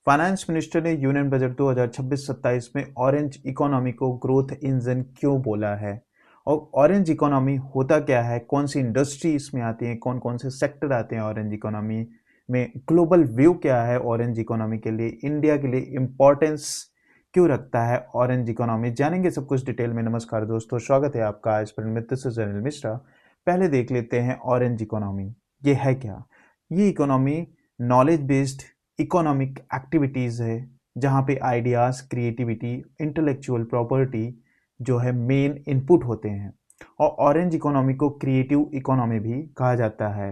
Finance minister ने union budget 2026-27 में orange economy को ग्रोथ इंजन क्यों बोला है और ऑरेंज इकोनॉमी होता क्या है, कौन सी इंडस्ट्री इसमें आती है, कौन कौन से सेक्टर आते हैं ऑरेंज इकोनॉमी में, ग्लोबल व्यू क्या है ऑरेंज इकोनॉमी के लिए, इंडिया के लिए इम्पोर्टेंस क्यों रखता है ऑरेंज इकोनॉमी, जानेंगे सब कुछ डिटेल में। नमस्कार दोस्तों, स्वागत है आपका आज पर मित्र जनरल मिश्रा। पहले देख लेते हैं ऑरेंज इकोनॉमी ये है क्या। ये economy knowledge based economic activities है जहाँ पे आइडियाज़, क्रिएटिविटी, इंटेलेक्चुअल प्रॉपर्टी जो है मेन इनपुट होते हैं। और ऑरेंज इकोनॉमी को क्रिएटिव इकोनॉमी भी कहा जाता है।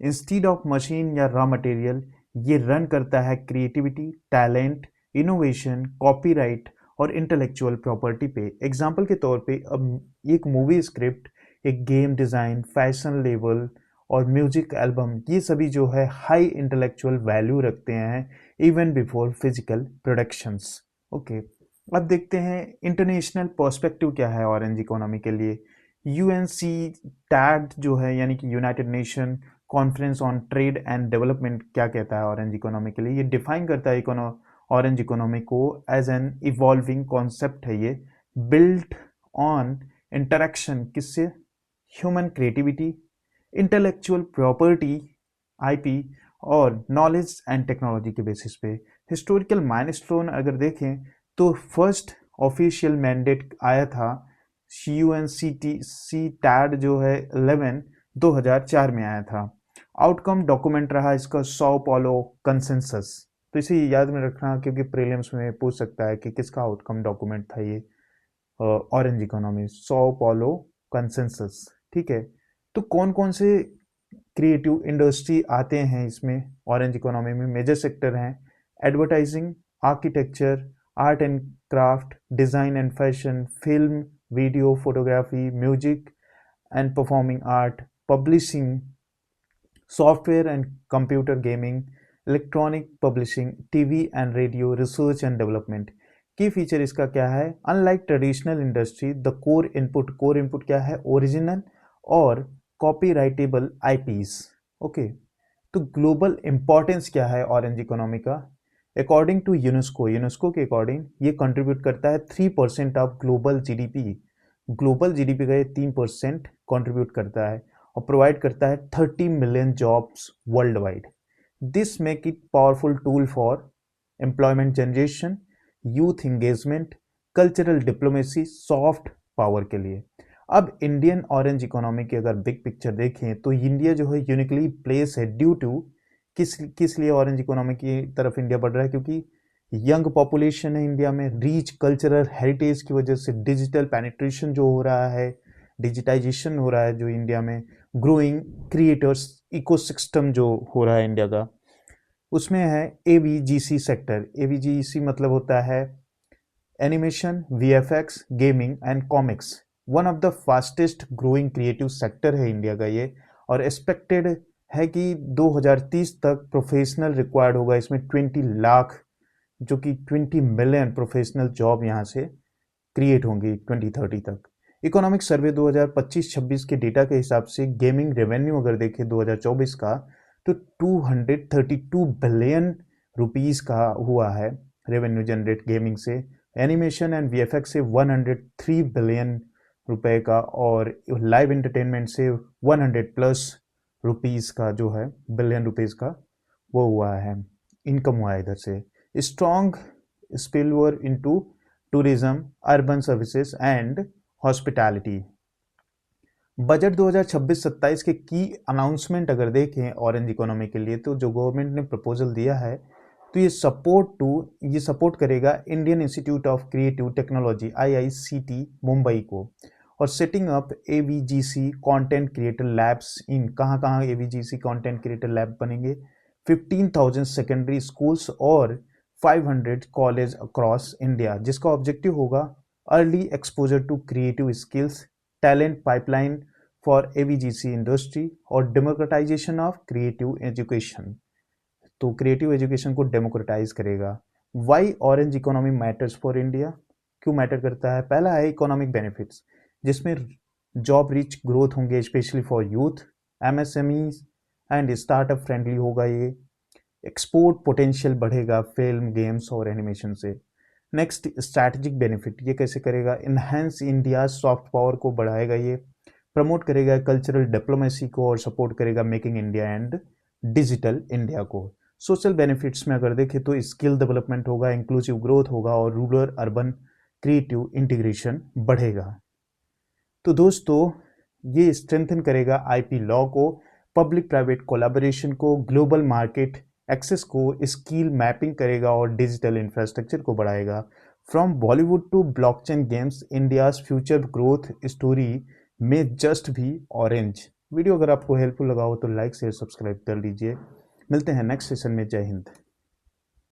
इंस्टीड ऑफ मशीन या रॉ मटेरियल ये रन करता है क्रिएटिविटी, टैलेंट, इनोवेशन, कॉपीराइट और इंटेलेक्चुअल प्रॉपर्टी पे। एग्जाम्पल के तौर पे अब एक मूवी स्क्रिप्ट, एक गेम डिज़ाइन, फैशन लेबल और म्यूजिक एल्बम, ये सभी जो है हाई इंटेलेक्चुअल वैल्यू रखते हैं even before physical productions. Okay, अब देखते हैं इंटरनेशनल पर्सपेक्टिव क्या है ऑरेंज इकोनॉमी के लिए। यूएनसी टैड जो है यानी कि United nation conference on trade and development क्या कहता है ऑरेंज इकोनॉमी के लिए। ये डिफाइन करता है ऑरेंज इकोनॉमी को एज एन इवॉल्विंग कॉन्सेप्ट है। ये बिल्ट ऑन इंटरेक्शन किससे, human creativity, intellectual property IP और नॉलेज एंड टेक्नोलॉजी के बेसिस पे। हिस्टोरिकल माइलस्टोन अगर देखें तो फर्स्ट ऑफिशियल मैंडेट आया था यूएनसीटीसी टैड जो है 11 2004 में आया था। आउटकम डॉक्यूमेंट रहा इसका सॉ पॉलो कंसेंसस। तो इसे याद में रखना क्योंकि प्रीलिम्स में पूछ सकता है कि किसका आउटकम डॉक्यूमेंट था ये orange economy, saw Paulo consensus. ठीक है, तो कौन कौन से क्रिएटिव इंडस्ट्री आते हैं इसमें ऑरेंज इकोनॉमी में। मेजर सेक्टर हैं advertising, architecture, art and craft, design and fashion, film, video, photography, music and performing art, publishing, software and computer gaming, electronic publishing, TV and radio, research and development. की feature इसका क्या है, unlike traditional industry the core input क्या है, original और कॉपीराइटेबल IPs. Okay, तो global importance क्या है ऑरेंज इकोनॉमी का। अकॉर्डिंग टू यूनेस्को के अकॉर्डिंग ये कंट्रीब्यूट करता है 3% of global GDP. Global GDP का ये 3% कंट्रीब्यूट करता है और प्रोवाइड करता है 30 million jobs world wide. This make it powerful tool for employment generation, youth engagement, cultural diplomacy, soft power के लिए। अब इंडियन ऑरेंज इकोनॉमी की अगर बिग पिक्चर देखें तो इंडिया जो है यूनिकली प्लेस है ड्यू टू किस लिए ऑरेंज इकोनॉमी की तरफ इंडिया बढ़ रहा है, क्योंकि यंग पॉपुलेशन है इंडिया में, रीच कल्चरल हेरिटेज की वजह से, डिजिटल पेनिट्रेशन जो हो रहा है, डिजिटाइजेशन हो रहा है जो इंडिया में, ग्रोइंग क्रिएटर्स इकोसिस्टम जो हो रहा है इंडिया का, उसमें है एवीजीसी सेक्टर। एवीजीसी मतलब होता है animation, VFX, gaming and comics. One of the fastest growing creative sector है इंडिया का ये, और एक्सपेक्टेड है कि 2030 तक प्रोफेशनल रिक्वायर्ड होगा इसमें 20 लाख, जो कि 20 मिलियन प्रोफेशनल जॉब यहाँ से क्रिएट होंगी 2030 तक। इकोनॉमिक सर्वे 2025-26 के डेटा के हिसाब से गेमिंग रेवेन्यू अगर देखें 2024 का तो 232 बिलियन रुपीस का हुआ है रेवेन्यू जनरेट गेमिंग से। एनिमेशन एंड वीएफएक्स से 103 बिलियन रुपए का, और लाइव एंटरटेनमेंट से 100 प्लस रुपीस का जो है बिलियन रुपीस का वो हुआ है, इनकम हुआ है इधर से। Strong spillover into tourism, urban services and hospitality. Budget 2026-27 के की अनाउंसमेंट अगर देखें ऑरेंज इकोनॉमी के लिए, तो जो गवर्नमेंट ने प्रपोजल दिया है तो ये सपोर्ट करेगा Indian institute of creative technology IICT Mumbai को, और setting up AVGC content creator labs in कहाँ एवीजीसी कंटेंट क्रिएटर लैब बनेंगे, 15,000 सेकेंडरी स्कूल्स और 500 कॉलेज अक्रॉस इंडिया, जिसका ऑब्जेक्टिव होगा early exposure to creative skills, talent pipeline for AVGC industry और democratization of creative education. तो creative education को democratize करेगा। Why orange economy matters for India, क्यों matter करता है। पहला है इकोनॉमिक बेनिफिट्स, जिसमें जॉब रिच ग्रोथ होंगे specially for youth, MSME and startup friendly होगा ये। एक्सपोर्ट पोटेंशियल बढ़ेगा फिल्म, गेम्स और एनिमेशन से। नेक्स्ट, स्ट्रैटेजिक बेनिफिट, ये कैसे करेगा? इन्हेंस इंडिया सॉफ्ट पावर को बढ़ाएगा, ये प्रमोट करेगा कल्चरल डिप्लोमेसी को और सपोर्ट करेगा making India and digital India को। सोशल बेनिफिट्स में अगर देखें तो स्किल डेवलपमेंट होगा, इंक्लूसिव ग्रोथ होगा और रूरल अर्बन क्रिएटिव इंटीग्रेशन बढ़ेगा। तो दोस्तों ये स्ट्रेंथन करेगा आईपी लॉ को, पब्लिक प्राइवेट कोलैबोरेशन को, ग्लोबल मार्केट एक्सेस को, स्किल मैपिंग करेगा और डिजिटल इंफ्रास्ट्रक्चर को बढ़ाएगा। From Bollywood to blockchain games, India's future growth story में जस्ट भी ऑरेंज। वीडियो अगर आपको हेल्पफुल लगा हो तो लाइक शेयर सब्सक्राइब कर लीजिए। मिलते हैं नेक्स्ट सेशन में। जय हिंद।